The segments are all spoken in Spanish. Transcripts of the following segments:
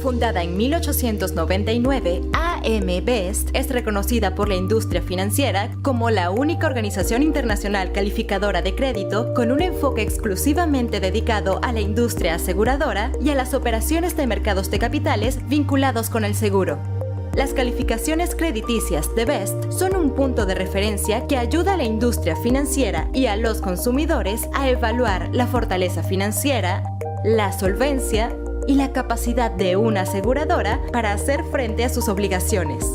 Fundada en 1899, AM Best es reconocida por la industria financiera como la única organización internacional calificadora de crédito con un enfoque exclusivamente dedicado a la industria aseguradora y a las operaciones de mercados de capitales vinculados con el seguro. Las calificaciones crediticias de Best son un punto de referencia que ayuda a la industria financiera y a los consumidores a evaluar la fortaleza financiera, la solvencia y la capacidad de una aseguradora para hacer frente a sus obligaciones.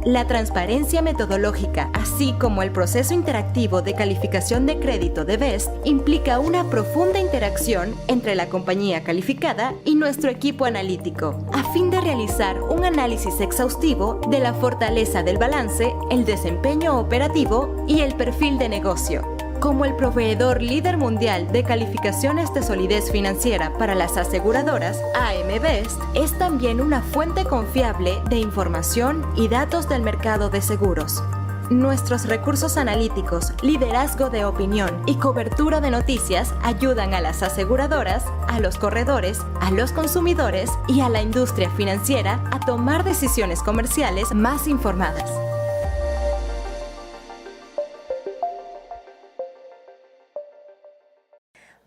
La transparencia metodológica, así como el proceso interactivo de calificación de crédito de Best, implica una profunda interacción entre la compañía calificada y nuestro equipo analítico, a fin de realizar un análisis exhaustivo de la fortaleza del balance, el desempeño operativo y el perfil de negocio. Como el proveedor líder mundial de calificaciones de solidez financiera para las aseguradoras, AM Best es también una fuente confiable de información y datos del mercado de seguros. Nuestros recursos analíticos, liderazgo de opinión y cobertura de noticias ayudan a las aseguradoras, a los corredores, a los consumidores y a la industria financiera a tomar decisiones comerciales más informadas.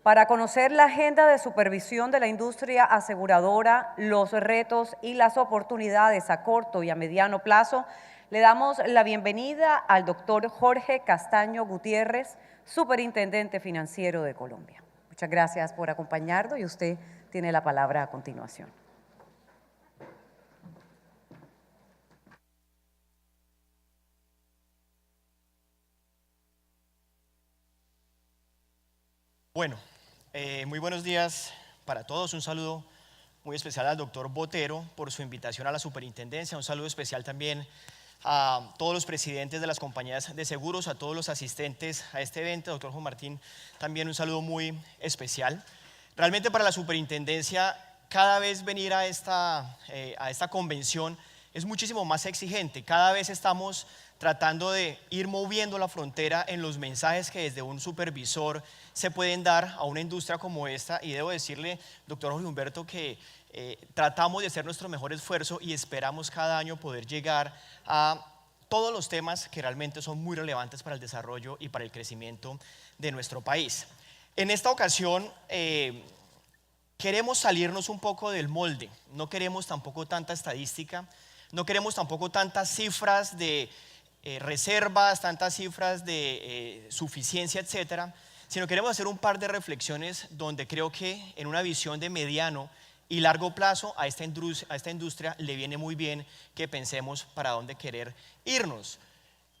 Para conocer la agenda de supervisión de la industria aseguradora, los retos y las oportunidades a corto y a mediano plazo, le damos la bienvenida al doctor Jorge Castaño Gutiérrez, Superintendente Financiero de Colombia. Muchas gracias por acompañarnos y usted tiene la palabra a continuación. Bueno, muy buenos días para todos. Un saludo muy especial al doctor Botero por su invitación a la superintendencia. Un saludo especial también a todos los presidentes de las compañías de seguros, a todos los asistentes a este evento. Doctor Juan Martín, también un saludo muy especial. Realmente para la superintendencia, cada vez venir a esta convención es muchísimo más exigente. Cada vez estamos tratando de ir moviendo la frontera en los mensajes que desde un supervisor se pueden dar a una industria como esta, y debo decirle, doctor Jorge Humberto, que tratamos de hacer nuestro mejor esfuerzo y esperamos cada año poder llegar a todos los temas que realmente son muy relevantes para el desarrollo y para el crecimiento de nuestro país. En esta ocasión queremos salirnos un poco del molde, no queremos tampoco tanta estadística, no queremos tampoco tantas cifras de reservas, tantas cifras de suficiencia, etcétera, sino queremos hacer un par de reflexiones donde creo que en una visión de mediano y largo plazo a esta industria le viene muy bien que pensemos para dónde querer irnos.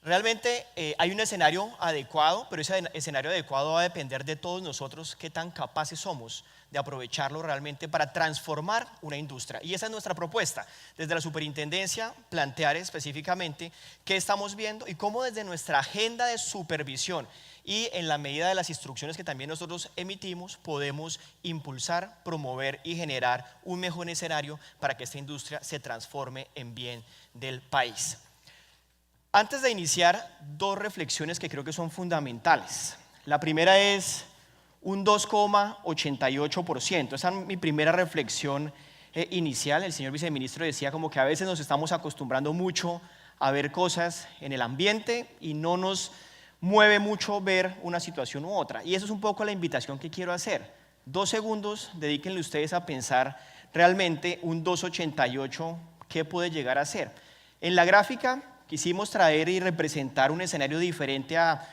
Realmente hay un escenario adecuado, pero ese escenario adecuado va a depender de todos nosotros, qué tan capaces somos de aprovecharlo realmente para transformar una industria. Y esa es nuestra propuesta, desde la superintendencia, plantear específicamente qué estamos viendo y cómo desde nuestra agenda de supervisión y en la medida de las instrucciones que también nosotros emitimos, podemos impulsar, promover y generar un mejor escenario para que esta industria se transforme en bien del país. Antes de iniciar, dos reflexiones que creo que son fundamentales. La primera es un 2,88%. Esa es mi primera reflexión inicial. El señor viceministro decía como que a veces nos estamos acostumbrando mucho a ver cosas en el ambiente y no nos mueve mucho ver una situación u otra. Y eso es un poco la invitación que quiero hacer. 2 segundos, dedíquenle ustedes a pensar realmente un 2,88, ¿qué puede llegar a ser? En la gráfica quisimos traer y representar un escenario diferente a...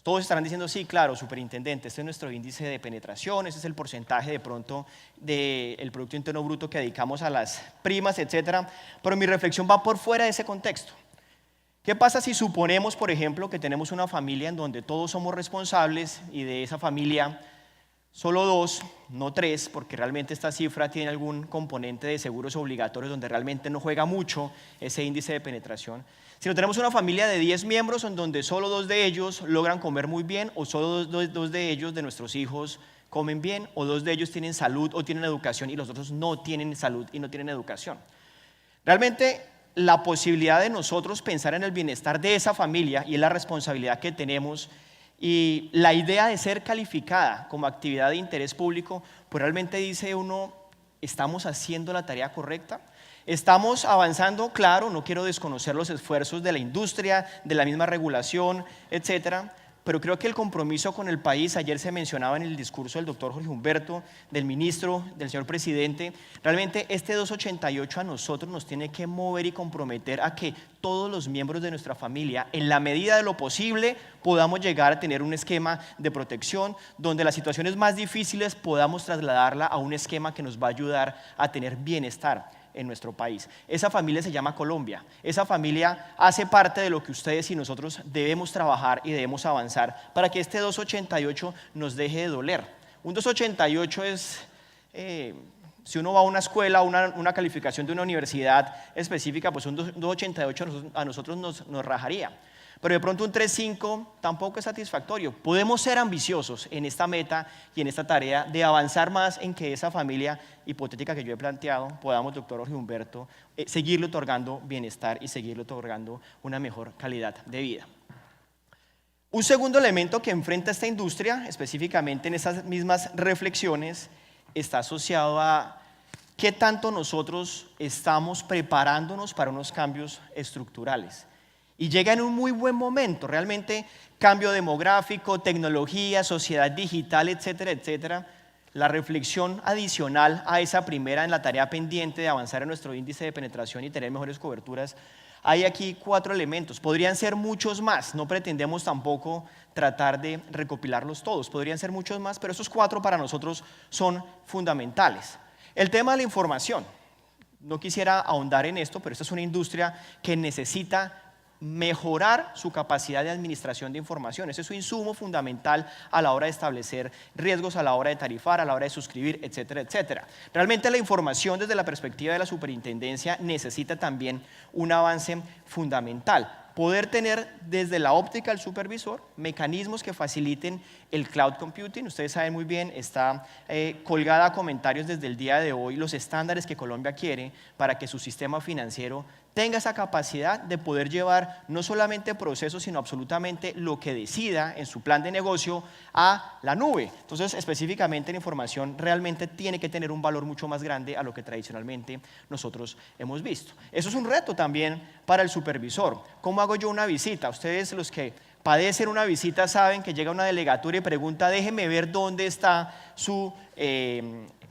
Todos estarán diciendo, sí, claro, superintendente, este es nuestro índice de penetración, este es el porcentaje de pronto del Producto Interno Bruto que dedicamos a las primas, etcétera. Pero mi reflexión va por fuera de ese contexto. ¿Qué pasa si suponemos, por ejemplo, que tenemos una familia en donde todos somos responsables y de esa familia solo 2, no 3, porque realmente esta cifra tiene algún componente de seguros obligatorios donde realmente no juega mucho ese índice de penetración? Si no tenemos una familia de 10 miembros en donde solo 2 de ellos logran comer muy bien, o solo dos de ellos, de nuestros hijos, comen bien, o 2 de ellos tienen salud o tienen educación y los otros no tienen salud y no tienen educación. Realmente la posibilidad de nosotros pensar en el bienestar de esa familia y en la responsabilidad que tenemos y la idea de ser calificada como actividad de interés público, pues realmente dice uno, ¿Estamos haciendo la tarea correcta? ¿Estamos avanzando? Claro, no quiero desconocer los esfuerzos de la industria, de la misma regulación, etcétera, pero creo que el compromiso con el país, ayer se mencionaba en el discurso del doctor Jorge Humberto, del ministro, del señor presidente, realmente este 288 a nosotros nos tiene que mover y comprometer a que todos los miembros de nuestra familia, en la medida de lo posible, podamos llegar a tener un esquema de protección donde las situaciones más difíciles podamos trasladarla a un esquema que nos va a ayudar a tener bienestar en nuestro país. Esa familia se llama Colombia. Esa familia hace parte de lo que ustedes y nosotros debemos trabajar y debemos avanzar para que este 288 nos deje de doler. Un 288 es, si uno va a una escuela, una calificación de una universidad específica, pues un 288 a nosotros nos rajaría. Pero de pronto un 3.5 tampoco es satisfactorio. Podemos ser ambiciosos en esta meta y en esta tarea de avanzar más en que esa familia hipotética que yo he planteado, podamos, doctor Jorge Humberto, seguirle otorgando bienestar y seguirle otorgando una mejor calidad de vida. Un segundo elemento que enfrenta esta industria, específicamente en esas mismas reflexiones, está asociado a qué tanto nosotros estamos preparándonos para unos cambios estructurales. Y llega en un muy buen momento, realmente cambio demográfico, tecnología, sociedad digital, etcétera, etcétera. La reflexión adicional a esa primera en la tarea pendiente de avanzar en nuestro índice de penetración y tener mejores coberturas, hay aquí 4 elementos. Podrían ser muchos más, no pretendemos tampoco tratar de recopilarlos todos, podrían ser muchos más, pero esos 4 para nosotros son fundamentales. El tema de la información, no quisiera ahondar en esto, pero esta es una industria que necesita mejorar su capacidad de administración de información. Ese es su insumo fundamental a la hora de establecer riesgos, a la hora de tarifar, a la hora de suscribir, etcétera, etcétera. Realmente la información desde la perspectiva de la superintendencia necesita también un avance fundamental. Poder tener desde la óptica del supervisor mecanismos que faciliten el cloud computing. Ustedes saben muy bien, está colgada a comentarios desde el día de hoy los estándares que Colombia quiere para que su sistema financiero tenga esa capacidad de poder llevar no solamente procesos, sino absolutamente lo que decida en su plan de negocio a la nube. Entonces, específicamente la información realmente tiene que tener un valor mucho más grande a lo que tradicionalmente nosotros hemos visto. Eso es un reto también para el supervisor. ¿Cómo hago yo una visita? Ustedes, los que padecen una visita, saben que llega una delegatura y pregunta: déjeme ver dónde está su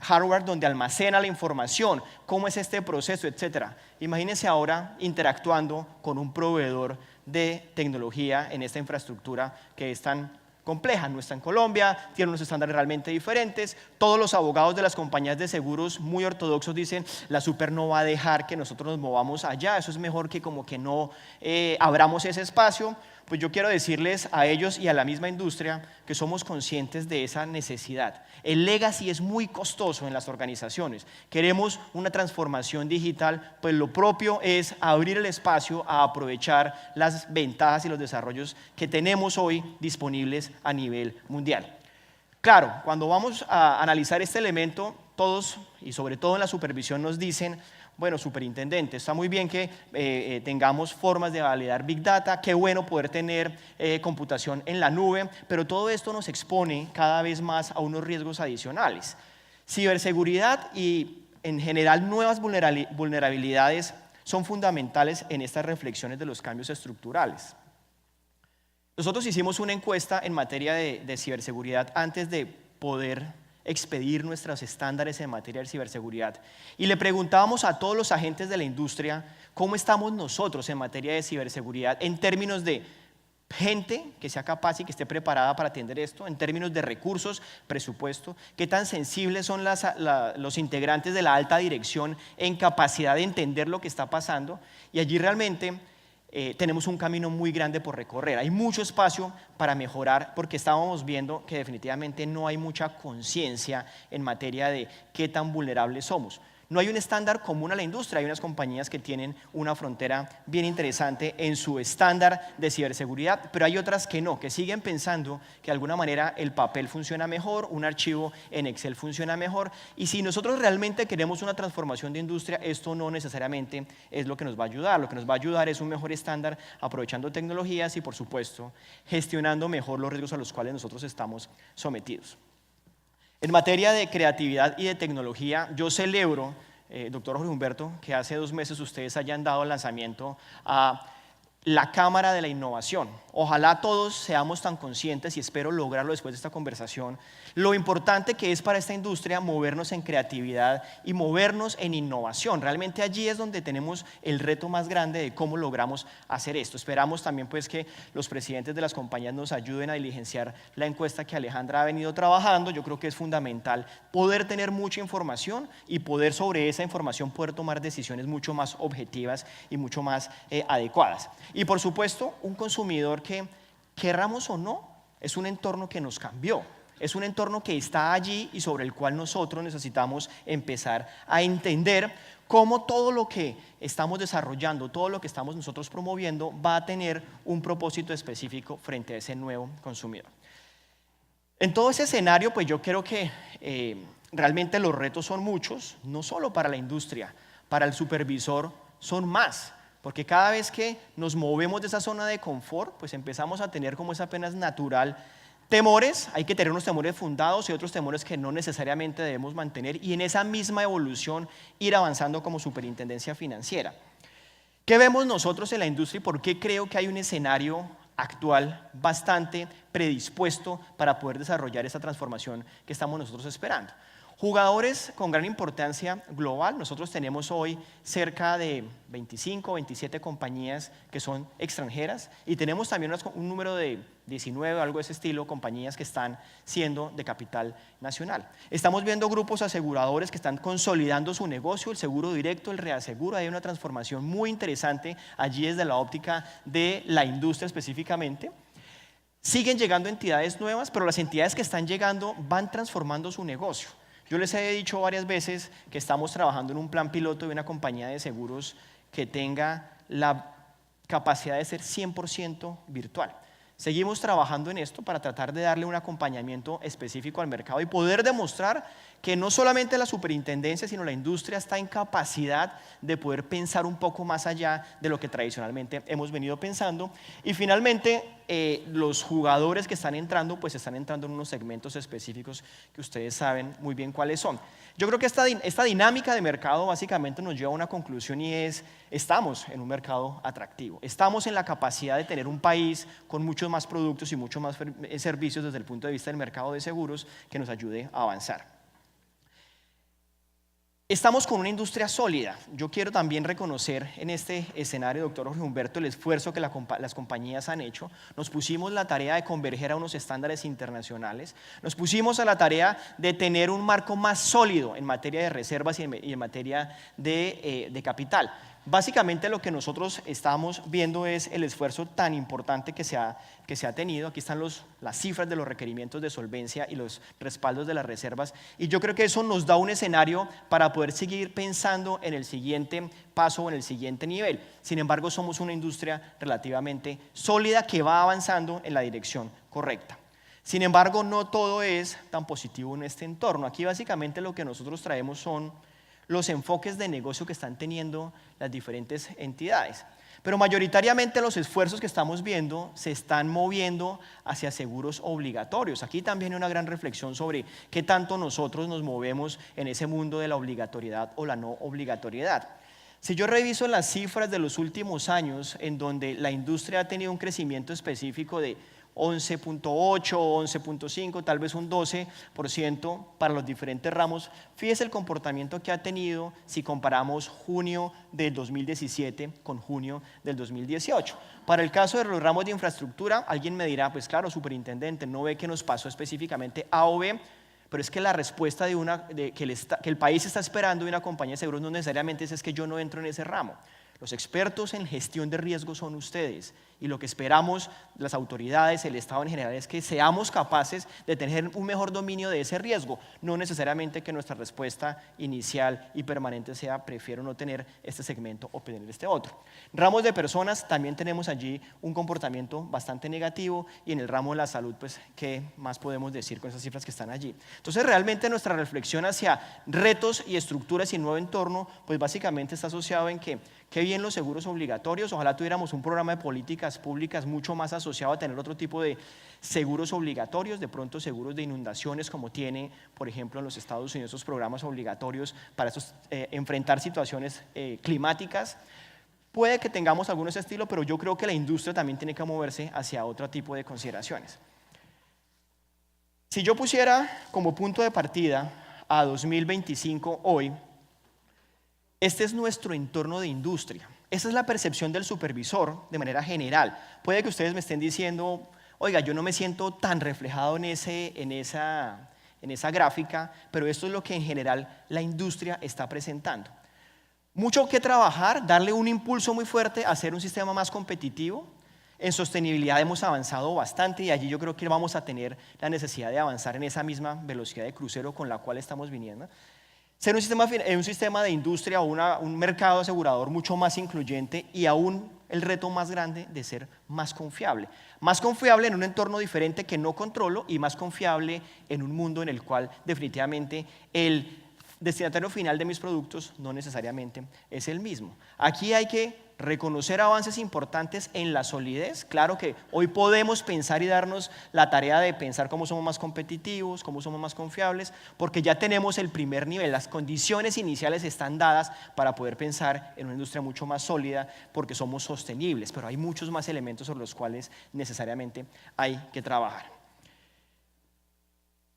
hardware donde almacena la información, cómo es este proceso, etcétera. Imagínense ahora interactuando con un proveedor de tecnología en esta infraestructura que es tan compleja. No está en Colombia, tiene unos estándares realmente diferentes. Todos los abogados de las compañías de seguros muy ortodoxos dicen: la super no va a dejar que nosotros nos movamos allá, eso es mejor que como que no abramos ese espacio. Pues yo quiero decirles a ellos y a la misma industria que somos conscientes de esa necesidad. El legacy es muy costoso en las organizaciones. Queremos una transformación digital, pues lo propio es abrir el espacio a aprovechar las ventajas y los desarrollos que tenemos hoy disponibles a nivel mundial. Claro, cuando vamos a analizar este elemento, todos, y sobre todo en la supervisión, nos dicen: bueno, superintendente, está muy bien que tengamos formas de validar Big Data, qué bueno poder tener computación en la nube, pero todo esto nos expone cada vez más a unos riesgos adicionales. Ciberseguridad y en general nuevas vulnerabilidades son fundamentales en estas reflexiones de los cambios estructurales. Nosotros hicimos una encuesta en materia de ciberseguridad antes de poder expedir nuestros estándares en materia de ciberseguridad y le preguntábamos a todos los agentes de la industria cómo estamos nosotros en materia de ciberseguridad en términos de gente que sea capaz y que esté preparada para atender esto, en términos de recursos, presupuesto, qué tan sensibles son los integrantes de la alta dirección en capacidad de entender lo que está pasando, y allí realmente tenemos un camino muy grande por recorrer. Hay mucho espacio para mejorar porque estábamos viendo que definitivamente no hay mucha conciencia en materia de qué tan vulnerables somos. No hay un estándar común a la industria. Hay unas compañías que tienen una frontera bien interesante en su estándar de ciberseguridad, pero hay otras que no, que siguen pensando que de alguna manera el papel funciona mejor, un archivo en Excel funciona mejor, y si nosotros realmente queremos una transformación de industria, esto no necesariamente es lo que nos va a ayudar. Lo que nos va a ayudar es un mejor estándar, aprovechando tecnologías y, por supuesto, gestionando mejor los riesgos a los cuales nosotros estamos sometidos. En materia de creatividad y de tecnología, yo celebro, doctor Jorge Humberto, que hace 2 meses ustedes hayan dado el lanzamiento a la Cámara de la Innovación. Ojalá todos seamos tan conscientes, y espero lograrlo después de esta conversación, lo importante que es para esta industria movernos en creatividad y movernos en innovación. Realmente allí es donde tenemos el reto más grande de cómo logramos hacer esto. Esperamos también pues que los presidentes de las compañías nos ayuden a diligenciar la encuesta que Alejandra ha venido trabajando. Yo creo que es fundamental poder tener mucha información y poder sobre esa información poder tomar decisiones mucho más objetivas y mucho más adecuadas. Y por supuesto, un consumidor que, querramos o no, es un entorno que nos cambió. Es un entorno que está allí y sobre el cual nosotros necesitamos empezar a entender cómo todo lo que estamos desarrollando, todo lo que estamos nosotros promoviendo va a tener un propósito específico frente a ese nuevo consumidor. En todo ese escenario, pues yo creo que realmente los retos son muchos, no solo para la industria, para el supervisor son más. Porque cada vez que nos movemos de esa zona de confort, pues empezamos a tener, como es apenas natural, temores. Hay que tener unos temores fundados y otros temores que no necesariamente debemos mantener, y en esa misma evolución ir avanzando como superintendencia financiera. ¿Qué vemos nosotros en la industria y por qué creo que hay un escenario actual bastante predispuesto para poder desarrollar esa transformación que estamos nosotros esperando? Jugadores con gran importancia global. Nosotros tenemos hoy cerca de 25 o 27 compañías que son extranjeras, y tenemos también un número de 19 o algo de ese estilo, compañías que están siendo de capital nacional. Estamos viendo grupos aseguradores que están consolidando su negocio, el seguro directo, el reaseguro. Hay una transformación muy interesante allí desde la óptica de la industria específicamente. Siguen llegando entidades nuevas, pero las entidades que están llegando van transformando su negocio. Yo les he dicho varias veces que estamos trabajando en un plan piloto de una compañía de seguros que tenga la capacidad de ser 100% virtual. Seguimos trabajando en esto para tratar de darle un acompañamiento específico al mercado y poder demostrar que no solamente la superintendencia, sino la industria está en capacidad de poder pensar un poco más allá de lo que tradicionalmente hemos venido pensando. Y finalmente, los jugadores que están entrando, pues están entrando en unos segmentos específicos que ustedes saben muy bien cuáles son. Yo creo que esta dinámica de mercado básicamente nos lleva a una conclusión, y es: estamos en un mercado atractivo. Estamos en la capacidad de tener un país con muchos más productos y muchos más servicios desde el punto de vista del mercado de seguros que nos ayude a avanzar. Estamos con una industria sólida. Yo quiero también reconocer en este escenario, doctor Jorge Humberto, el esfuerzo que las compañías han hecho. Nos pusimos la tarea de converger a unos estándares internacionales. Nos pusimos a la tarea de tener un marco más sólido en materia de reservas y en materia de capital. Básicamente lo que nosotros estamos viendo es el esfuerzo tan importante que se ha tenido. Aquí están las cifras de los requerimientos de solvencia y los respaldos de las reservas, y yo creo que eso nos da un escenario para poder seguir pensando en el siguiente paso o en el siguiente nivel. Sin embargo, somos una industria relativamente sólida que va avanzando en la dirección correcta. Sin embargo, no todo es tan positivo en este entorno. Aquí básicamente lo que nosotros traemos son los enfoques de negocio que están teniendo las diferentes entidades. Pero mayoritariamente los esfuerzos que estamos viendo se están moviendo hacia seguros obligatorios. Aquí también hay una gran reflexión sobre qué tanto nosotros nos movemos en ese mundo de la obligatoriedad o la no obligatoriedad. Si yo reviso las cifras de los últimos años, en donde la industria ha tenido un crecimiento específico de 11.8, 11.5, tal vez un 12% para los diferentes ramos. Fíjese el comportamiento que ha tenido si comparamos junio del 2017 con junio del 2018. Para el caso de los ramos de infraestructura, alguien me dirá: pues claro, superintendente, no ve qué nos pasó específicamente A o B, pero es que la respuesta que el país está esperando de una compañía de seguros no necesariamente es que yo no entro en ese ramo. Los expertos en gestión de riesgos son ustedes, y lo que esperamos las autoridades, el Estado en general, es que seamos capaces de tener un mejor dominio de ese riesgo, no necesariamente que nuestra respuesta inicial y permanente sea: prefiero no tener este segmento o tener este otro. Ramos de personas, también tenemos allí un comportamiento bastante negativo, y en el ramo de la salud, pues, ¿qué más podemos decir con esas cifras que están allí? Entonces, realmente nuestra reflexión hacia retos y estructuras y nuevo entorno, pues básicamente está asociado en que qué bien los seguros obligatorios, ojalá tuviéramos un programa de políticas públicas mucho más asociado a tener otro tipo de seguros obligatorios, de pronto seguros de inundaciones como tiene, por ejemplo, en los Estados Unidos esos programas obligatorios para enfrentar situaciones climáticas. Puede que tengamos alguno de ese estilo, pero yo creo que la industria también tiene que moverse hacia otro tipo de consideraciones. Si yo pusiera como punto de partida a 2025 hoy, este es nuestro entorno de industria. Esa es la percepción del supervisor de manera general. Puede que ustedes me estén diciendo, oiga, yo no me siento tan reflejado en esa gráfica, pero esto es lo que en general la industria está presentando. Mucho que trabajar, darle un impulso muy fuerte a hacer un sistema más competitivo. En sostenibilidad hemos avanzado bastante y allí yo creo que vamos a tener la necesidad de avanzar en esa misma velocidad de crucero con la cual estamos viniendo. Ser un sistema de industria o un mercado asegurador mucho más incluyente y aún el reto más grande de ser más confiable. Más confiable en un entorno diferente que no controlo y más confiable en un mundo en el cual definitivamente el destinatario final de mis productos no necesariamente es el mismo. Aquí hay que reconocer avances importantes en la solidez. Claro que hoy podemos pensar y darnos la tarea de pensar cómo somos más competitivos, cómo somos más confiables, porque ya tenemos el primer nivel, las condiciones iniciales están dadas para poder pensar en una industria mucho más sólida porque somos sostenibles, pero hay muchos más elementos sobre los cuales necesariamente hay que trabajar.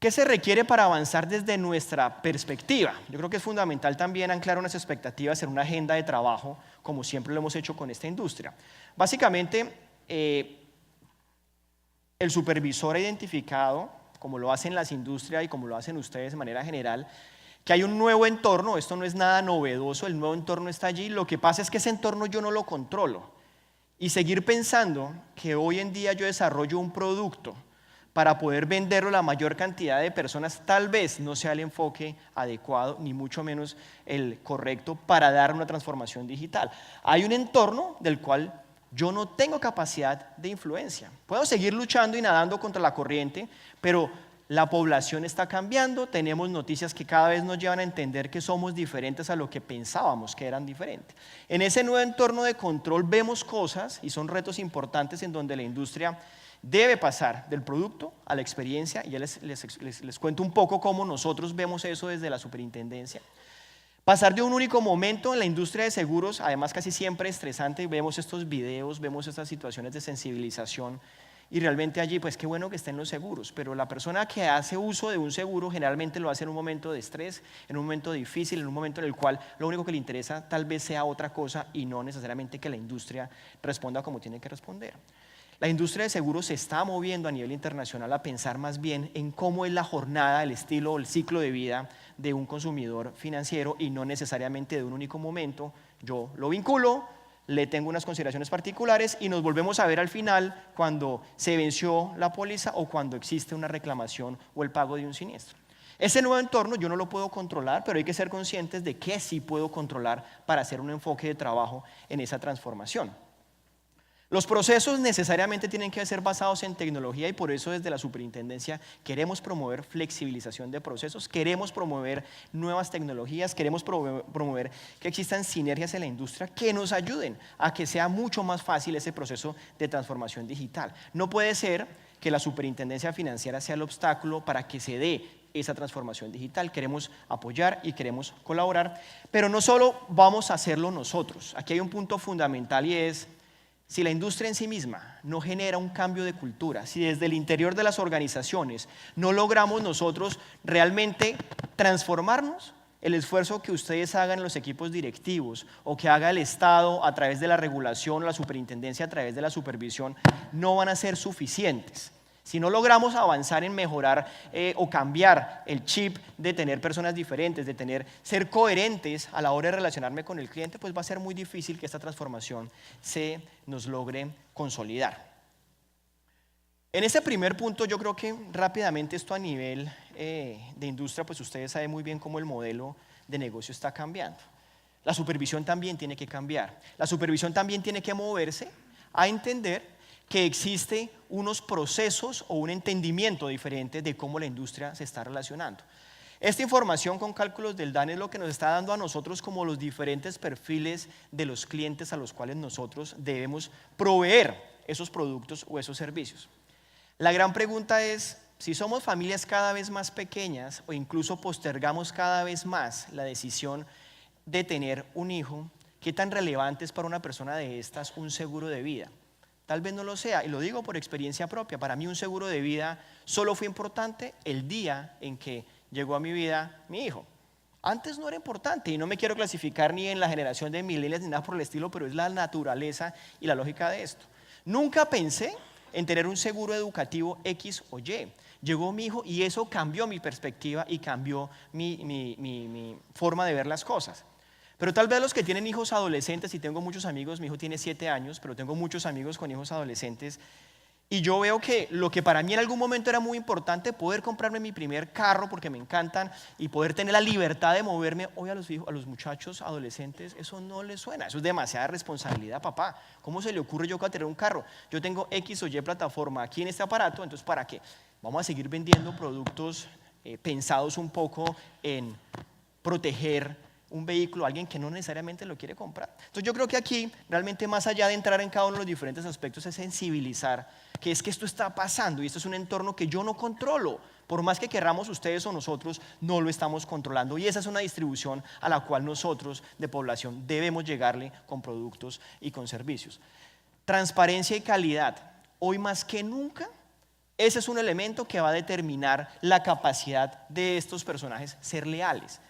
¿Qué se requiere para avanzar desde nuestra perspectiva? Yo creo que es fundamental también anclar unas expectativas en una agenda de trabajo, como siempre lo hemos hecho con esta industria. Básicamente, el supervisor ha identificado, como lo hacen las industrias y como lo hacen ustedes de manera general, que hay un nuevo entorno. Esto no es nada novedoso, el nuevo entorno está allí. Lo que pasa es que ese entorno yo no lo controlo. Y seguir pensando que hoy en día yo desarrollo un producto para poder venderlo a la mayor cantidad de personas, tal vez no sea el enfoque adecuado, ni mucho menos el correcto para dar una transformación digital. Hay un entorno del cual yo no tengo capacidad de influencia. Puedo seguir luchando y nadando contra la corriente, pero la población está cambiando, tenemos noticias que cada vez nos llevan a entender que somos diferentes a lo que pensábamos que eran diferentes. En ese nuevo entorno de control vemos cosas y son retos importantes en donde la industria debe pasar del producto a la experiencia, y ya les cuento un poco cómo nosotros vemos eso desde la superintendencia. Pasar de un único momento en la industria de seguros, además casi siempre estresante, vemos estos videos, vemos estas situaciones de sensibilización, y realmente allí, pues qué bueno que estén los seguros, pero la persona que hace uso de un seguro generalmente lo hace en un momento de estrés, en un momento difícil, en un momento en el cual lo único que le interesa tal vez sea otra cosa y no necesariamente que la industria responda como tiene que responder. La industria de seguros se está moviendo a nivel internacional a pensar más bien en cómo es la jornada, el estilo o el ciclo de vida de un consumidor financiero y no necesariamente de un único momento. Yo lo vinculo, le tengo unas consideraciones particulares y nos volvemos a ver al final cuando se venció la póliza o cuando existe una reclamación o el pago de un siniestro. Ese nuevo entorno yo no lo puedo controlar, pero hay que ser conscientes de que sí puedo controlar para hacer un enfoque de trabajo en esa transformación. Los procesos necesariamente tienen que ser basados en tecnología y por eso desde la superintendencia queremos promover flexibilización de procesos, queremos promover nuevas tecnologías, queremos promover que existan sinergias en la industria que nos ayuden a que sea mucho más fácil ese proceso de transformación digital. No puede ser que la superintendencia financiera sea el obstáculo para que se dé esa transformación digital. Queremos apoyar y queremos colaborar, pero no solo vamos a hacerlo nosotros. Aquí hay un punto fundamental y es: si la industria en sí misma no genera un cambio de cultura, si desde el interior de las organizaciones no logramos nosotros realmente transformarnos, el esfuerzo que ustedes hagan en los equipos directivos o que haga el Estado a través de la regulación o la superintendencia a través de la supervisión no van a ser suficientes. Si no logramos avanzar en mejorar o cambiar el chip de tener personas diferentes, de ser coherentes a la hora de relacionarme con el cliente, pues va a ser muy difícil que esta transformación se nos logre consolidar. En ese primer punto yo creo que rápidamente esto a nivel de industria, pues ustedes saben muy bien cómo el modelo de negocio está cambiando. La supervisión también tiene que cambiar. La supervisión también tiene que moverse a entender que existe unos procesos o un entendimiento diferente de cómo la industria se está relacionando. Esta información con cálculos del DANE es lo que nos está dando a nosotros como los diferentes perfiles de los clientes a los cuales nosotros debemos proveer esos productos o esos servicios. La gran pregunta es, si somos familias cada vez más pequeñas o incluso postergamos cada vez más la decisión de tener un hijo, ¿qué tan relevante es para una persona de estas un seguro de vida? Tal vez no lo sea, y lo digo por experiencia propia. Para mí un seguro de vida solo fue importante el día en que llegó a mi vida mi hijo. Antes no era importante, y no me quiero clasificar ni en la generación de millennials ni nada por el estilo, pero es la naturaleza y la lógica de esto. Nunca pensé en tener un seguro educativo X o Y. Llegó mi hijo y eso cambió mi perspectiva y cambió mi forma de ver las cosas. Pero tal vez los que tienen hijos adolescentes, y tengo muchos amigos, mi hijo tiene 7 años, pero tengo muchos amigos con hijos adolescentes, y yo veo que lo que para mí en algún momento era muy importante, poder comprarme mi primer carro porque me encantan y poder tener la libertad de moverme, hoy a los muchachos adolescentes eso no les suena, eso es demasiada responsabilidad, papá. ¿Cómo se le ocurre yo que tener un carro? Yo tengo X o Y plataforma aquí en este aparato, entonces ¿para qué? Vamos a seguir vendiendo productos pensados un poco en proteger un vehículo a alguien que no necesariamente lo quiere comprar. Entonces yo creo que aquí realmente más allá de entrar en cada uno de los diferentes aspectos es sensibilizar que es que esto está pasando y esto es un entorno que yo no controlo. Por más que querramos ustedes o nosotros, no lo estamos controlando y esa es una distribución a la cual nosotros de población debemos llegarle con productos y con servicios. Transparencia y calidad. Hoy más que nunca, ese es un elemento que va a determinar la capacidad de estos personajes ser leales.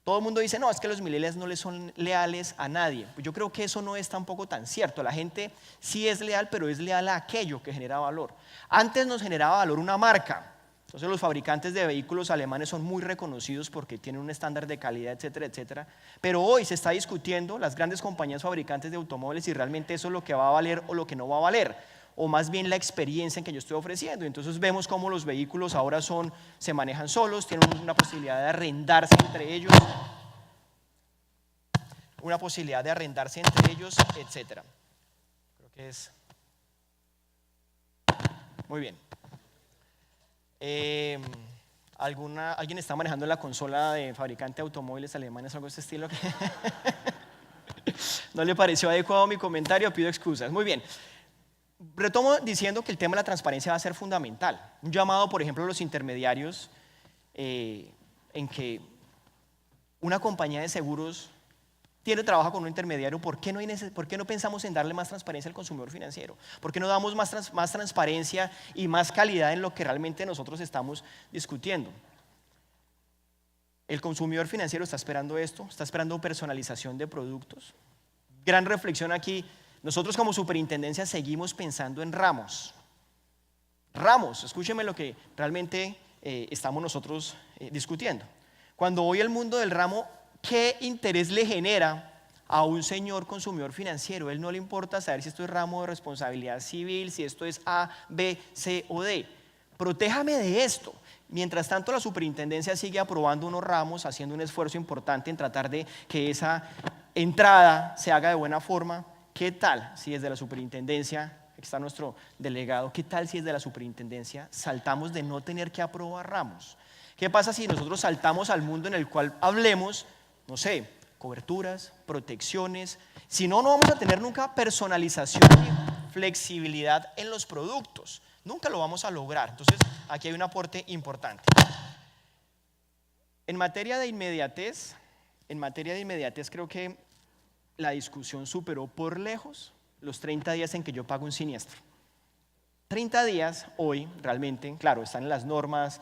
Todo el mundo dice, no, es que los millennials no le son leales a nadie. Pues yo creo que eso no es tampoco tan cierto. La gente sí es leal, pero es leal a aquello que genera valor. Antes nos generaba valor una marca. Entonces los fabricantes de vehículos alemanes son muy reconocidos porque tienen un estándar de calidad, etcétera, etcétera. Pero hoy se está discutiendo las grandes compañías fabricantes de automóviles si realmente eso es lo que va a valer o lo que no va a valer, o más bien la experiencia en que yo estoy ofreciendo. Entonces vemos cómo los vehículos ahora se manejan solos, tienen una posibilidad de arrendarse entre ellos, etcétera. Creo que es muy bien. ¿Alguien está manejando la consola de fabricante de automóviles alemanes o algo de este estilo? ¿No le pareció adecuado mi comentario? Pido excusas. Muy bien. Retomo diciendo que el tema de la transparencia va a ser fundamental. Un llamado, por ejemplo, a los intermediarios en que una compañía de seguros trabaja con un intermediario. ¿Por qué no pensamos en darle más transparencia al consumidor financiero? ¿Por qué no damos más transparencia y más calidad en lo que realmente nosotros estamos discutiendo? El consumidor financiero está esperando esto, está esperando personalización de productos. Gran reflexión aquí. Nosotros como superintendencia seguimos pensando en ramos. Ramos, escúcheme lo que realmente estamos nosotros discutiendo. Cuando voy al mundo del ramo, ¿qué interés le genera a un señor consumidor financiero? A él no le importa saber si esto es ramo de responsabilidad civil, si esto es A, B, C o D. Protéjame de esto. Mientras tanto, la superintendencia sigue aprobando unos ramos, haciendo un esfuerzo importante en tratar de que esa entrada se haga de buena forma. ¿Qué tal si desde la superintendencia, aquí está nuestro delegado, qué tal si desde la superintendencia saltamos de no tener que aprobar ramos? ¿Qué pasa si nosotros saltamos al mundo en el cual hablemos, no sé, coberturas, protecciones? Si no, no vamos a tener nunca personalización y flexibilidad en los productos. Nunca lo vamos a lograr. Entonces, aquí hay un aporte importante. En materia de inmediatez creo que la discusión superó por lejos los 30 días en que yo pago un siniestro. 30 días hoy realmente, claro, están en las normas,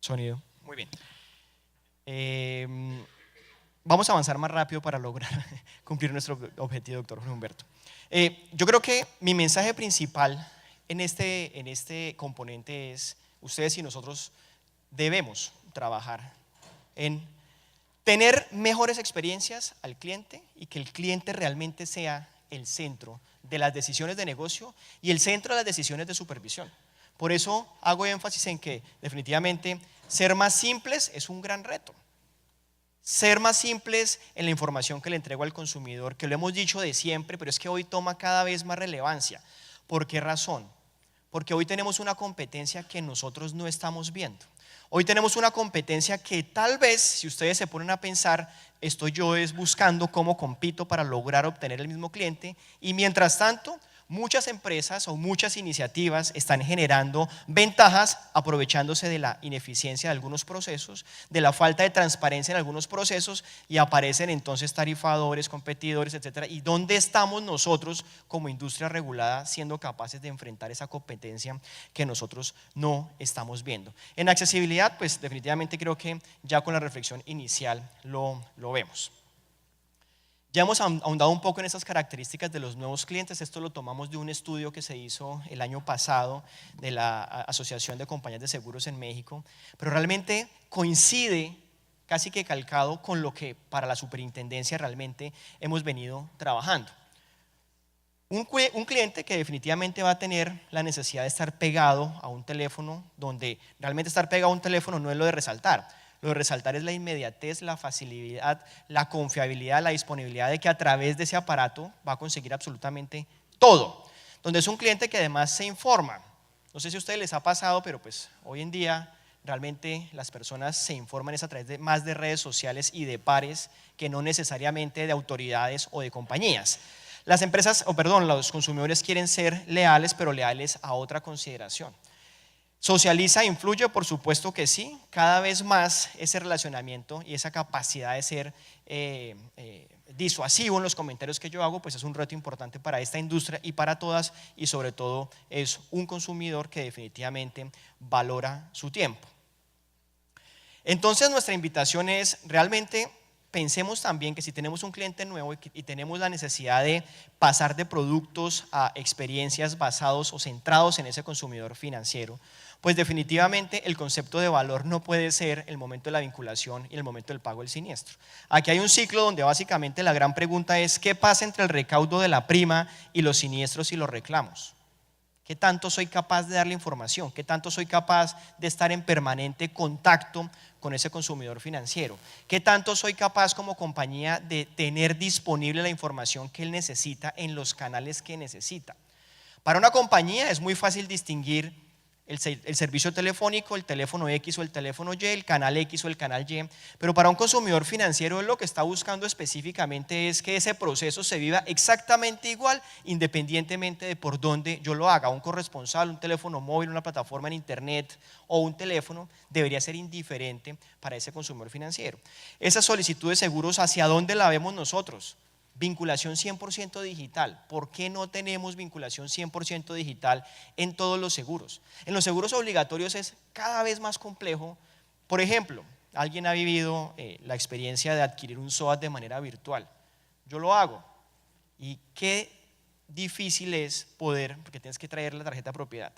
Sonido. Muy bien. Vamos a avanzar más rápido para lograr cumplir nuestro objetivo, doctor Jorge Humberto. Yo creo que mi mensaje principal en este componente es: ustedes y nosotros debemos trabajar en tener mejores experiencias al cliente y que el cliente realmente sea el centro de las decisiones de negocio y el centro de las decisiones de supervisión. Por eso hago énfasis en que definitivamente ser más simples es un gran reto. Ser más simples en la información que le entrego al consumidor, que lo hemos dicho de siempre, pero es que hoy toma cada vez más relevancia. ¿Por qué razón? Porque hoy tenemos una competencia que nosotros no estamos viendo. Hoy tenemos una competencia que tal vez, si ustedes se ponen a pensar, estoy yo es buscando cómo compito para lograr obtener el mismo cliente, y mientras tanto, muchas empresas o muchas iniciativas están generando ventajas aprovechándose de la ineficiencia de algunos procesos, de la falta de transparencia en algunos procesos, y aparecen entonces tarifadores, competidores, etcétera. ¿Y dónde estamos nosotros como industria regulada siendo capaces de enfrentar esa competencia que nosotros no estamos viendo? En accesibilidad, pues definitivamente creo que ya con la reflexión inicial lo vemos. Ya hemos ahondado un poco en esas características de los nuevos clientes. Esto lo tomamos de un estudio que se hizo el año pasado de la Asociación de Compañías de Seguros en México, pero realmente coincide casi que calcado con lo que para la superintendencia realmente hemos venido trabajando. Un cliente que definitivamente va a tener la necesidad de estar pegado a un teléfono, donde realmente estar pegado a un teléfono no es lo de resaltar. Lo de resaltar es la inmediatez, la facilidad, la confiabilidad, la disponibilidad de que a través de ese aparato va a conseguir absolutamente todo. Donde es un cliente que además se informa. No sé si a ustedes les ha pasado, pero pues hoy en día realmente las personas se informan a través de más de redes sociales y de pares que no necesariamente de autoridades o de compañías. Las empresas, los consumidores quieren ser leales, pero leales a otra consideración. ¿Socializa, influye? Por supuesto que sí. Cada vez más ese relacionamiento y esa capacidad de ser disuasivo en los comentarios que yo hago, pues es un reto importante para esta industria y para todas, y sobre todo es un consumidor que definitivamente valora su tiempo. Entonces nuestra invitación es realmente pensemos también que si tenemos un cliente nuevo y tenemos la necesidad de pasar de productos a experiencias basados o centrados en ese consumidor financiero, pues definitivamente el concepto de valor no puede ser el momento de la vinculación y el momento del pago del siniestro. Aquí hay un ciclo donde básicamente la gran pregunta es ¿qué pasa entre el recaudo de la prima y los siniestros y los reclamos? ¿Qué tanto soy capaz de darle información? ¿Qué tanto soy capaz de estar en permanente contacto con ese consumidor financiero? ¿Qué tanto soy capaz como compañía de tener disponible la información que él necesita en los canales que necesita? Para una compañía es muy fácil distinguir el servicio telefónico, el teléfono X o el teléfono Y, el canal X o el canal Y, pero para un consumidor financiero él lo que está buscando específicamente es que ese proceso se viva exactamente igual, independientemente de por dónde yo lo haga. Un corresponsal, un teléfono móvil, una plataforma en internet o un teléfono debería ser indiferente para ese consumidor financiero. Esa solicitud de seguros, ¿hacia dónde la vemos nosotros? Vinculación 100% digital. ¿Por qué no tenemos vinculación 100% digital en todos los seguros? En los seguros obligatorios es cada vez más complejo. Por ejemplo, alguien ha vivido la experiencia de adquirir un SOAT de manera virtual. Yo lo hago. Y qué difícil es poder, porque tienes que traer la tarjeta de propiedad.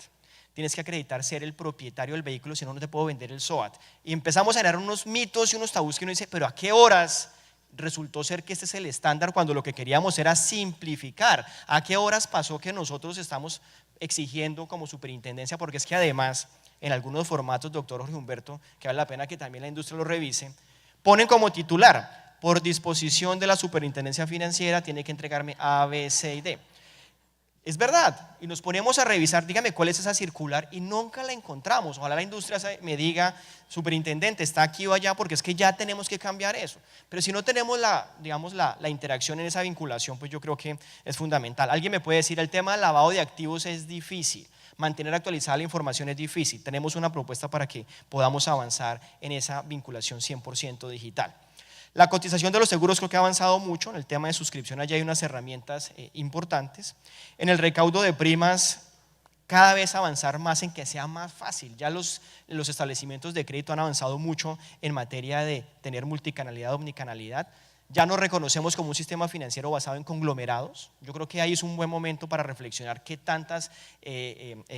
Tienes que acreditar ser el propietario del vehículo, si no, no te puedo vender el SOAT. Y empezamos a generar unos mitos y unos tabús que uno dice, pero ¿a qué horas resultó ser que este es el estándar cuando lo que queríamos era simplificar? ¿A qué horas pasó que nosotros estamos exigiendo como superintendencia? Porque es que además en algunos formatos, doctor Jorge Humberto, que vale la pena que también la industria lo revise, ponen como titular: por disposición de la superintendencia financiera tiene que entregarme A, B, C y D. Es verdad, y nos ponemos a revisar, dígame cuál es esa circular, y nunca la encontramos. Ojalá la industria me diga, superintendente, está aquí o allá, porque es que ya tenemos que cambiar eso. Pero si no tenemos la interacción en esa vinculación, pues yo creo que es fundamental. Alguien me puede decir, el tema del lavado de activos es difícil, mantener actualizada la información es difícil. Tenemos una propuesta para que podamos avanzar en esa vinculación 100% digital. La cotización de los seguros creo que ha avanzado mucho. En el tema de suscripción allá hay unas herramientas importantes. En el recaudo de primas, cada vez avanzar más en que sea más fácil. Ya los establecimientos de crédito han avanzado mucho en materia de tener multicanalidad, omnicanalidad. Ya nos reconocemos como un sistema financiero basado en conglomerados. Yo creo que ahí es un buen momento para reflexionar qué tantas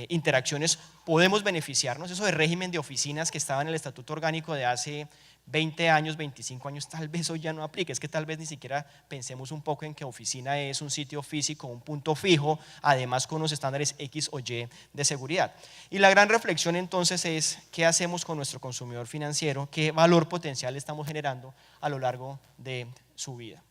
interacciones podemos beneficiarnos. Eso de régimen de oficinas que estaba en el Estatuto Orgánico de hace 20 años, 25 años, tal vez hoy ya no aplique. Es que tal vez ni siquiera pensemos un poco en que oficina es un sitio físico, un punto fijo, además con unos estándares X o Y de seguridad. Y la gran reflexión entonces es, ¿qué hacemos con nuestro consumidor financiero? ¿Qué valor potencial estamos generando a lo largo de su vida?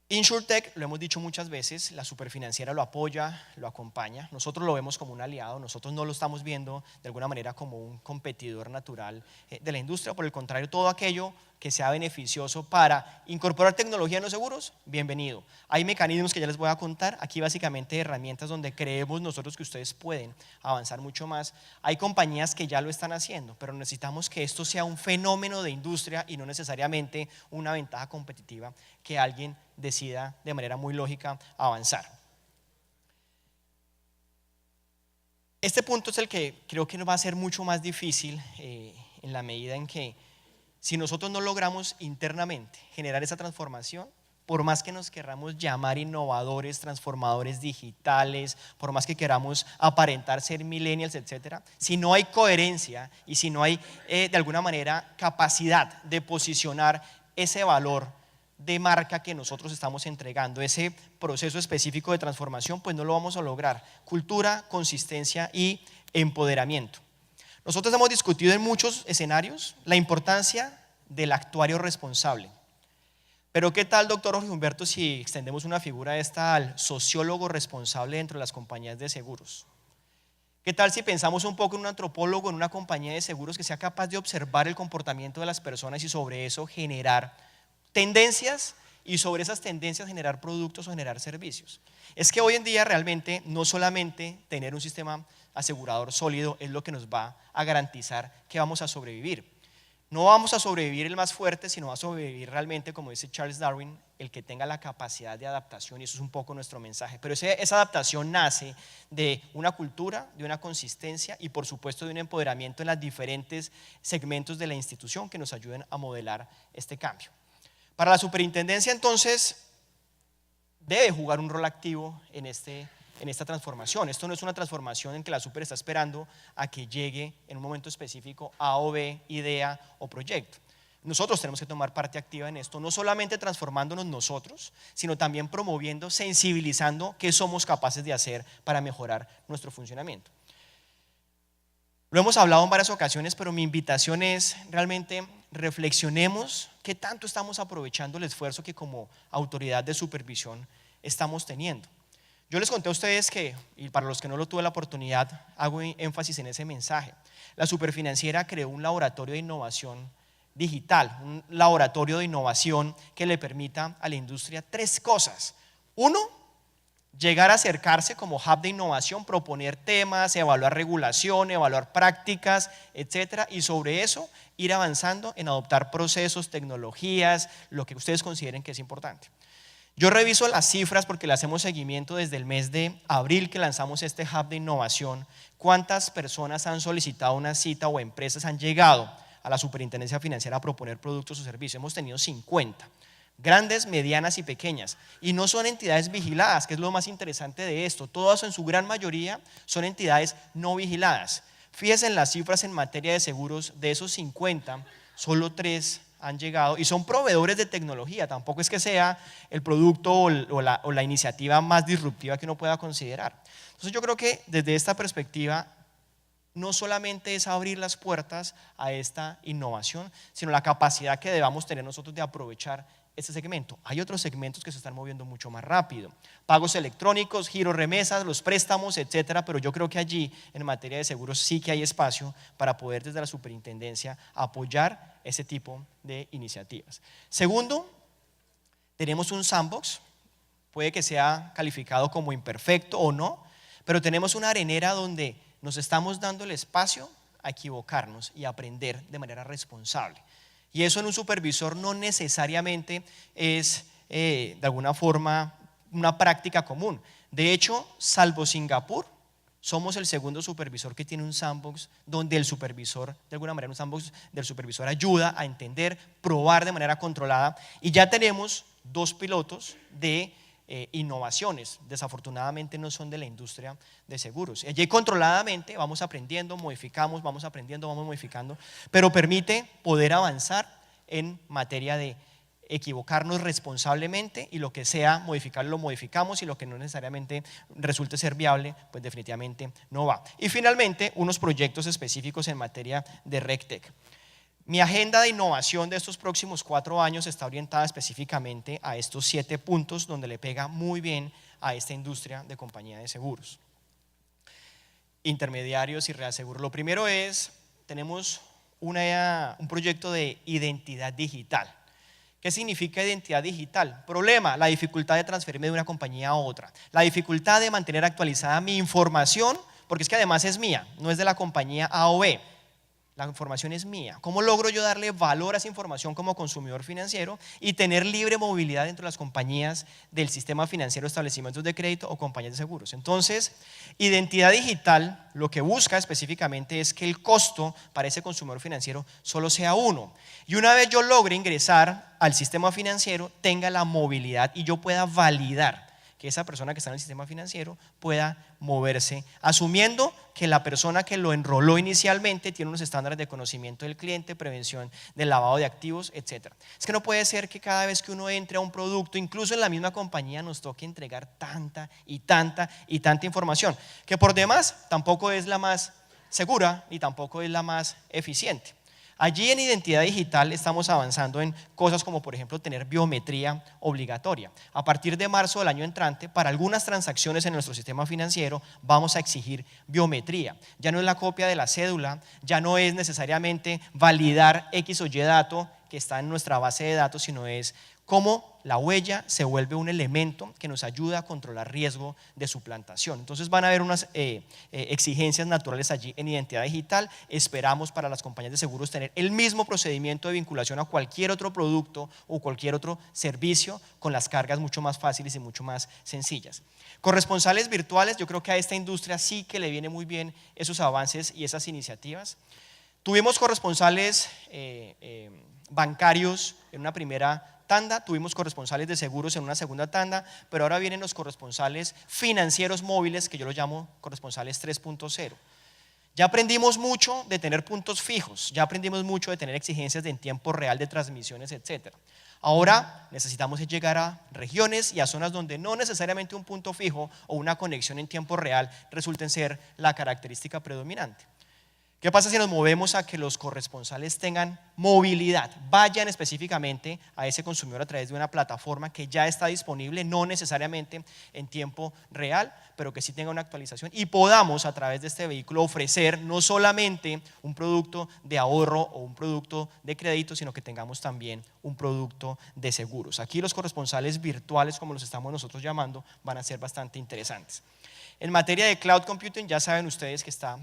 InsurTech, lo hemos dicho muchas veces, la superfinanciera lo apoya, lo acompaña, nosotros lo vemos como un aliado, nosotros no lo estamos viendo de alguna manera como un competidor natural de la industria, por el contrario, todo aquello que sea beneficioso para incorporar tecnología en los seguros, bienvenido. Hay mecanismos que ya les voy a contar, aquí básicamente herramientas donde creemos nosotros que ustedes pueden avanzar mucho más. Hay compañías que ya lo están haciendo, pero necesitamos que esto sea un fenómeno de industria y no necesariamente una ventaja competitiva que alguien decida de manera muy lógica avanzar. Este punto es el que creo que nos va a ser mucho más difícil en la medida en que si nosotros no logramos internamente generar esa transformación, por más que nos queramos llamar innovadores, transformadores digitales, por más que queramos aparentar ser millennials, etcétera, si no hay coherencia y si no hay de alguna manera capacidad de posicionar ese valor de marca que nosotros estamos entregando, ese proceso específico de transformación, pues no lo vamos a lograr. Cultura, consistencia y empoderamiento. Nosotros hemos discutido en muchos escenarios la importancia del actuario responsable. Pero ¿qué tal, doctor Jorge Humberto, si extendemos una figura esta al sociólogo responsable dentro de las compañías de seguros? ¿Qué tal si pensamos un poco en un antropólogo en una compañía de seguros que sea capaz de observar el comportamiento de las personas y sobre eso generar tendencias y sobre esas tendencias generar productos o generar servicios? Es que hoy en día realmente no solamente tener un sistema asegurador sólido es lo que nos va a garantizar que vamos a sobrevivir. No vamos a sobrevivir el más fuerte, sino va a sobrevivir realmente, como dice Charles Darwin, el que tenga la capacidad de adaptación, y eso es un poco nuestro mensaje. Pero esa adaptación nace de una cultura, de una consistencia y por supuesto de un empoderamiento en los diferentes segmentos de la institución que nos ayuden a modelar este cambio. Para la superintendencia entonces debe jugar un rol activo en esta transformación. Esto no es una transformación en que la super está esperando a que llegue en un momento específico A o B, idea o proyecto. Nosotros tenemos que tomar parte activa en esto, no solamente transformándonos nosotros, sino también promoviendo, sensibilizando qué somos capaces de hacer para mejorar nuestro funcionamiento. Lo hemos hablado en varias ocasiones, pero mi invitación es realmente reflexionemos qué tanto estamos aprovechando el esfuerzo que como autoridad de supervisión estamos teniendo. Yo les conté a ustedes que, y para los que no lo tuve la oportunidad, hago énfasis en ese mensaje. La Superfinanciera creó un laboratorio de innovación digital, un laboratorio de innovación que le permita a la industria 3 cosas. 1, llegar a acercarse como hub de innovación, proponer temas, evaluar regulación, evaluar prácticas, etcétera, y sobre eso ir avanzando en adoptar procesos, tecnologías, lo que ustedes consideren que es importante. Yo reviso las cifras porque le hacemos seguimiento desde el mes de abril que lanzamos este hub de innovación. ¿Cuántas personas han solicitado una cita o empresas han llegado a la Superintendencia Financiera a proponer productos o servicios? Hemos tenido 50, grandes, medianas y pequeñas. Y no son entidades vigiladas, que es lo más interesante de esto. Todas en su gran mayoría son entidades no vigiladas. Fíjense en las cifras en materia de seguros, de esos 50, solo 3 han llegado y son proveedores de tecnología, tampoco es que sea el producto o la iniciativa más disruptiva que uno pueda considerar. Entonces yo creo que desde esta perspectiva no solamente es abrir las puertas a esta innovación, sino la capacidad que debamos tener nosotros de aprovechar este segmento. Hay otros segmentos que se están moviendo mucho más rápido, pagos electrónicos, giro remesas, los préstamos, etcétera, pero yo creo que allí en materia de seguros sí que hay espacio para poder desde la superintendencia apoyar ese tipo de iniciativas. Segundo, tenemos un sandbox, puede que sea calificado como imperfecto o no, pero tenemos una arenera donde nos estamos dando el espacio a equivocarnos y aprender de manera responsable. Y eso en un supervisor no necesariamente es de alguna forma una práctica común. De hecho, salvo Singapur, somos el segundo supervisor que tiene un sandbox donde el supervisor, de alguna manera un sandbox del supervisor ayuda a entender, probar de manera controlada, y ya tenemos 2 pilotos de innovaciones, desafortunadamente no son de la industria de seguros. Allí controladamente vamos aprendiendo, modificamos, vamos aprendiendo, vamos modificando, pero permite poder avanzar en materia de equivocarnos responsablemente y lo que sea modificarlo lo modificamos y lo que no necesariamente resulte ser viable pues definitivamente no va. Y finalmente unos proyectos específicos en materia de RegTech. Mi agenda de innovación de estos próximos 4 años está orientada específicamente a estos 7 puntos donde le pega muy bien a esta industria de compañía de seguros. Intermediarios y reaseguros. Lo primero es, tenemos un proyecto de identidad digital. ¿Qué significa identidad digital? Problema, la dificultad de transferirme de una compañía a otra. La dificultad de mantener actualizada mi información, porque es que además es mía, no es de la compañía A o B. La información es mía. ¿Cómo logro yo darle valor a esa información como consumidor financiero y tener libre movilidad dentro de las compañías del sistema financiero, establecimientos de crédito o compañías de seguros? Entonces, identidad digital lo que busca específicamente es que el costo para ese consumidor financiero solo sea uno. Y una vez yo logre ingresar al sistema financiero, tenga la movilidad y yo pueda validar que esa persona que está en el sistema financiero pueda moverse, asumiendo que la persona que lo enroló inicialmente tiene unos estándares de conocimiento del cliente, prevención del lavado de activos, etc. Es que no puede ser que cada vez que uno entre a un producto, incluso en la misma compañía, nos toque entregar tanta y tanta y tanta información, que por demás tampoco es la más segura ni tampoco es la más eficiente. Allí en identidad digital estamos avanzando en cosas como por ejemplo tener biometría obligatoria. A partir de marzo del año entrante, para algunas transacciones en nuestro sistema financiero vamos a exigir biometría. Ya no es la copia de la cédula, ya no es necesariamente validar X o Y dato que está en nuestra base de datos, sino es cómo la huella se vuelve un elemento que nos ayuda a controlar riesgo de suplantación. Entonces van a haber unas exigencias naturales allí en identidad digital. Esperamos para las compañías de seguros tener el mismo procedimiento de vinculación a cualquier otro producto o cualquier otro servicio con las cargas mucho más fáciles y mucho más sencillas. Corresponsales virtuales, yo creo que a esta industria sí que le viene muy bien esos avances y esas iniciativas. Tuvimos corresponsales bancarios en una primera tanda, tuvimos corresponsales de seguros en una segunda tanda, pero ahora vienen los corresponsales financieros móviles, que yo los llamo corresponsales 3.0. Ya aprendimos mucho de tener puntos fijos, ya aprendimos mucho de tener exigencias en tiempo real de transmisiones, etc. Ahora necesitamos llegar a regiones y a zonas donde no necesariamente un punto fijo o una conexión en tiempo real resulten ser la característica predominante. ¿Qué pasa si nos movemos a que los corresponsales tengan movilidad? Vayan específicamente a ese consumidor a través de una plataforma que ya está disponible, no necesariamente en tiempo real, pero que sí tenga una actualización y podamos a través de este vehículo ofrecer no solamente un producto de ahorro o un producto de crédito, sino que tengamos también un producto de seguros. Aquí los corresponsales virtuales, como los estamos nosotros llamando, van a ser bastante interesantes. En materia de cloud computing, ya saben ustedes que está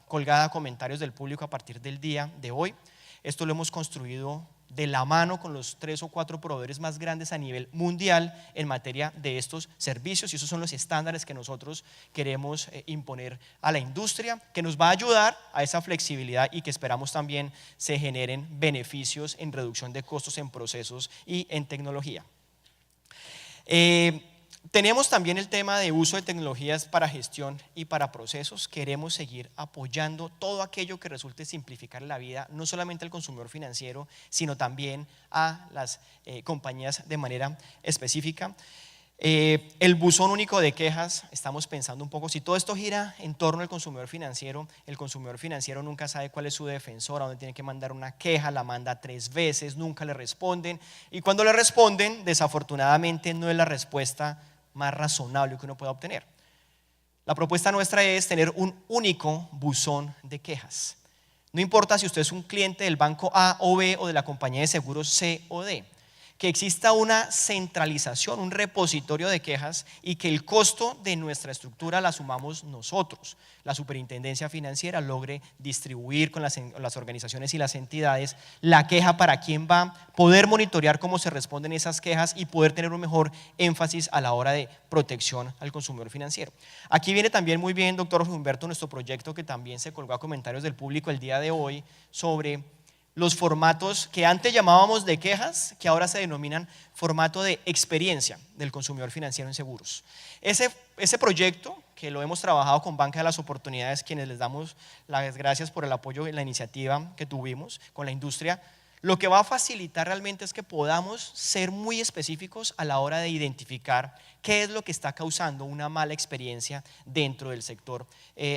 colgada a comentarios del público a partir del día de hoy. Esto lo hemos construido de la mano con los 3 o 4 proveedores más grandes a nivel mundial en materia de estos servicios, y esos son los estándares que nosotros queremos imponer a la industria, que nos va a ayudar a esa flexibilidad y que esperamos también se generen beneficios en reducción de costos en procesos y en tecnología. Tenemos también el tema de uso de tecnologías para gestión y para procesos. Queremos seguir apoyando todo aquello que resulte simplificar la vida, no solamente al consumidor financiero, sino también a las compañías de manera específica. El buzón único de quejas, estamos pensando un poco, si todo esto gira en torno al consumidor financiero, el consumidor financiero nunca sabe cuál es su defensor, a dónde tiene que mandar una queja, la manda 3 veces, nunca le responden, y cuando le responden, desafortunadamente no es la respuesta más razonable que uno pueda obtener. La propuesta nuestra es tener un único buzón de quejas. No importa si usted es un cliente del banco A o B o de la compañía de seguros C o D, que exista una centralización, un repositorio de quejas y que el costo de nuestra estructura la asumamos nosotros. La superintendencia financiera logre distribuir con las organizaciones y las entidades la queja para quién va, poder monitorear cómo se responden esas quejas y poder tener un mejor énfasis a la hora de protección al consumidor financiero. Aquí viene también muy bien, doctor Humberto, nuestro proyecto que también se colgó a comentarios del público el día de hoy sobre los formatos que antes llamábamos de quejas, que ahora se denominan formato de experiencia del consumidor financiero en seguros. Ese proyecto, que lo hemos trabajado con Banca de las Oportunidades, quienes les damos las gracias por el apoyo en la iniciativa que tuvimos con la industria, lo que va a facilitar realmente es que podamos ser muy específicos a la hora de identificar qué es lo que está causando una mala experiencia dentro del sector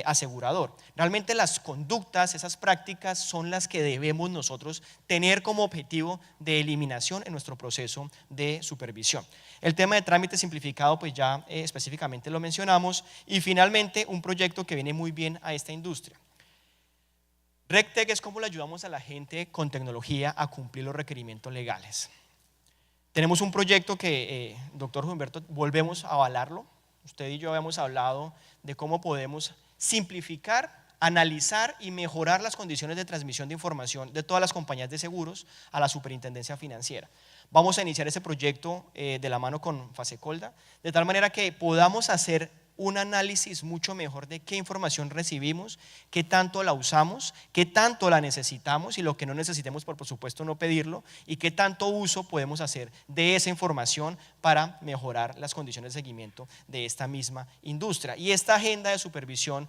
asegurador. Realmente las conductas, esas prácticas son las que debemos nosotros tener como objetivo de eliminación en nuestro proceso de supervisión. El tema de trámite simplificado pues ya específicamente lo mencionamos, y finalmente un proyecto que viene muy bien a esta industria. RegTech es cómo le ayudamos a la gente con tecnología a cumplir los requerimientos legales. Tenemos un proyecto que, doctor Humberto, volvemos a avalarlo. Usted y yo habíamos hablado de cómo podemos simplificar, analizar y mejorar las condiciones de transmisión de información de todas las compañías de seguros a la Superintendencia Financiera. Vamos a iniciar ese proyecto de la mano con Fasecolda, de tal manera que podamos hacer un análisis mucho mejor de qué información recibimos, qué tanto la usamos, qué tanto la necesitamos, y lo que no necesitemos, por supuesto, no pedirlo, y qué tanto uso podemos hacer de esa información para mejorar las condiciones de seguimiento de esta misma industria. Y esta agenda de supervisión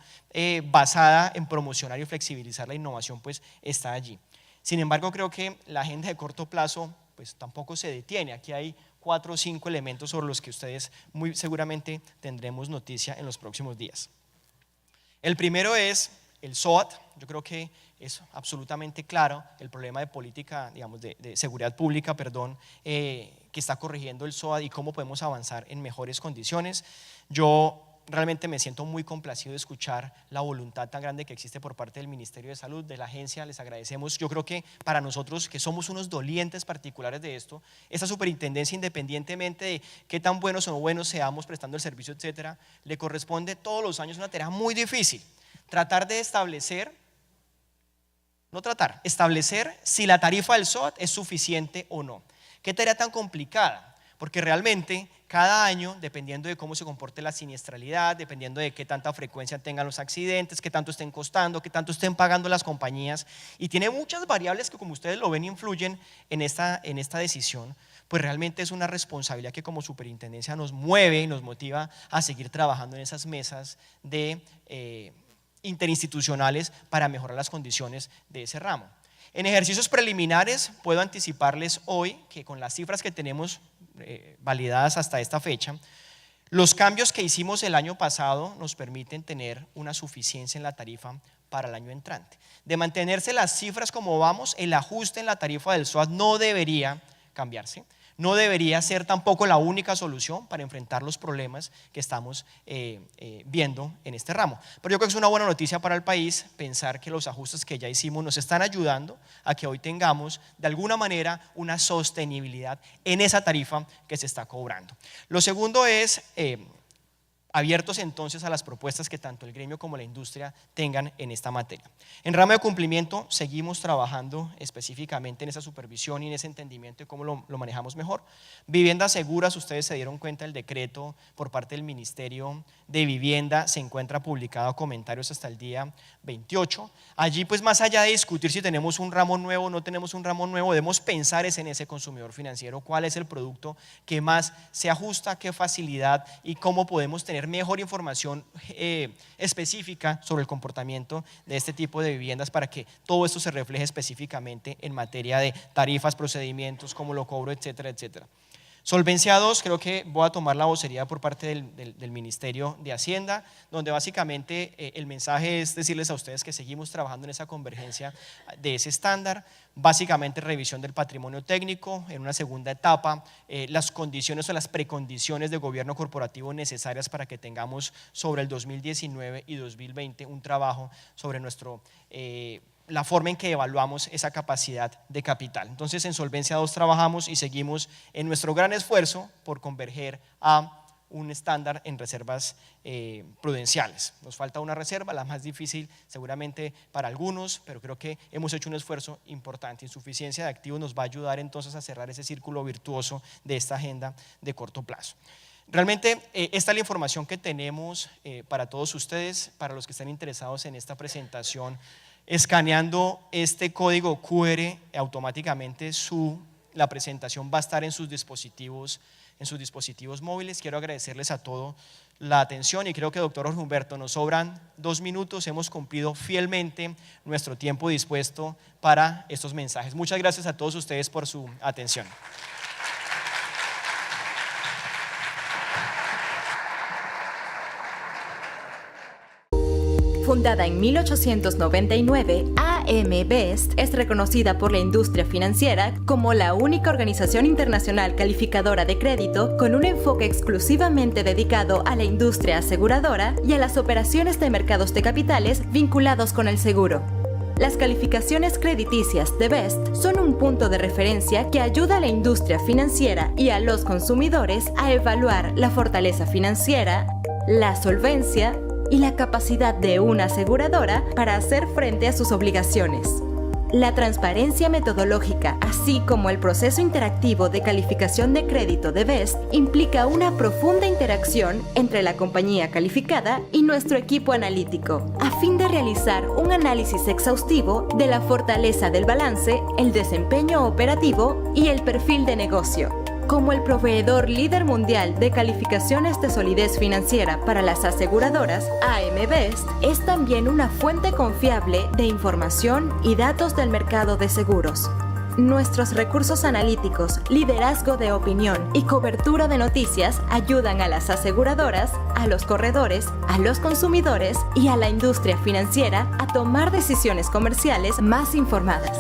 basada en promocionar y flexibilizar la innovación pues está allí. Sin embargo, creo que la agenda de corto plazo pues tampoco se detiene. Aquí hay 4 o 5 elementos sobre los que ustedes muy seguramente tendremos noticia en los próximos días. El primero es el SOAT. Yo creo que es absolutamente claro el problema de política, digamos, de seguridad pública, que está corrigiendo el SOAT y cómo podemos avanzar en mejores condiciones. Yo realmente me siento muy complacido de escuchar la voluntad tan grande que existe por parte del Ministerio de Salud, de la agencia. Les agradecemos. Yo creo que para nosotros, que somos unos dolientes particulares de esto, esta superintendencia, independientemente de qué tan buenos o no buenos seamos prestando el servicio, etcétera, le corresponde todos los años una tarea muy difícil: tratar de establecer si la tarifa del SOAT es suficiente o no. Qué tarea tan complicada, porque realmente cada año, dependiendo de cómo se comporte la siniestralidad, dependiendo de qué tanta frecuencia tengan los accidentes, qué tanto estén costando, qué tanto estén pagando las compañías, y tiene muchas variables que, como ustedes lo ven, influyen en esta decisión, pues realmente es una responsabilidad que como superintendencia nos mueve y nos motiva a seguir trabajando en esas mesas de interinstitucionales para mejorar las condiciones de ese ramo. En ejercicios preliminares puedo anticiparles hoy que con las cifras que tenemos validadas hasta esta fecha, los cambios que hicimos el año pasado nos permiten tener una suficiencia en la tarifa para el año entrante. De mantenerse las cifras como vamos, el ajuste en la tarifa del SOAT no debería cambiarse. No debería ser tampoco la única solución para enfrentar los problemas que estamos viendo en este ramo. Pero yo creo que es una buena noticia para el país pensar que los ajustes que ya hicimos nos están ayudando a que hoy tengamos de alguna manera una sostenibilidad en esa tarifa que se está cobrando. Lo segundo es abiertos entonces a las propuestas que tanto el gremio como la industria tengan en esta materia. En ramo de cumplimiento seguimos trabajando específicamente en esa supervisión y en ese entendimiento de cómo lo manejamos mejor. Viviendas seguras, ustedes se dieron cuenta, el decreto por parte del Ministerio de Vivienda se encuentra publicado, comentarios hasta el día 28. Allí pues más allá de discutir si tenemos un ramo nuevo o no tenemos un ramo nuevo, debemos pensar en ese consumidor financiero, cuál es el producto que más se ajusta, qué facilidad y cómo podemos tener mejor información específica sobre el comportamiento de este tipo de viviendas para que todo esto se refleje específicamente en materia de tarifas, procedimientos, cómo lo cobro, etcétera, etcétera. Solvencia 2, creo que voy a tomar la vocería por parte del Ministerio de Hacienda, donde básicamente el mensaje es decirles a ustedes que seguimos trabajando en esa convergencia de ese estándar. Básicamente revisión del patrimonio técnico, en una segunda etapa, las condiciones o las precondiciones de gobierno corporativo necesarias para que tengamos sobre el 2019 y 2020 un trabajo sobre la forma en que evaluamos esa capacidad de capital. Entonces en Solvencia 2 trabajamos y seguimos en nuestro gran esfuerzo por converger a un estándar en reservas prudenciales. Nos falta una reserva, la más difícil seguramente para algunos, pero creo que hemos hecho un esfuerzo importante. Insuficiencia de activos nos va a ayudar entonces a cerrar ese círculo virtuoso de esta agenda de corto plazo. Realmente esta es la información que tenemos para todos ustedes, para los que están interesados en esta presentación. escaneando este código QR, automáticamente la presentación va a estar en sus dispositivos móviles. Quiero agradecerles a todos la atención y creo que, doctor Jorge Humberto, nos sobran 2 minutos, hemos cumplido fielmente nuestro tiempo dispuesto para estos mensajes. Muchas gracias a todos ustedes por su atención. Fundada en 1899, AM Best es reconocida por la industria financiera como la única organización internacional calificadora de crédito con un enfoque exclusivamente dedicado a la industria aseguradora y a las operaciones de mercados de capitales vinculados con el seguro. Las calificaciones crediticias de Best son un punto de referencia que ayuda a la industria financiera y a los consumidores a evaluar la fortaleza financiera, la solvencia y la capacidad de una aseguradora para hacer frente a sus obligaciones. La transparencia metodológica, así como el proceso interactivo de calificación de crédito de Best, implica una profunda interacción entre la compañía calificada y nuestro equipo analítico, a fin de realizar un análisis exhaustivo de la fortaleza del balance, el desempeño operativo y el perfil de negocio. Como el proveedor líder mundial de calificaciones de solidez financiera para las aseguradoras, AM Best es también una fuente confiable de información y datos del mercado de seguros. Nuestros recursos analíticos, liderazgo de opinión y cobertura de noticias ayudan a las aseguradoras, a los corredores, a los consumidores y a la industria financiera a tomar decisiones comerciales más informadas.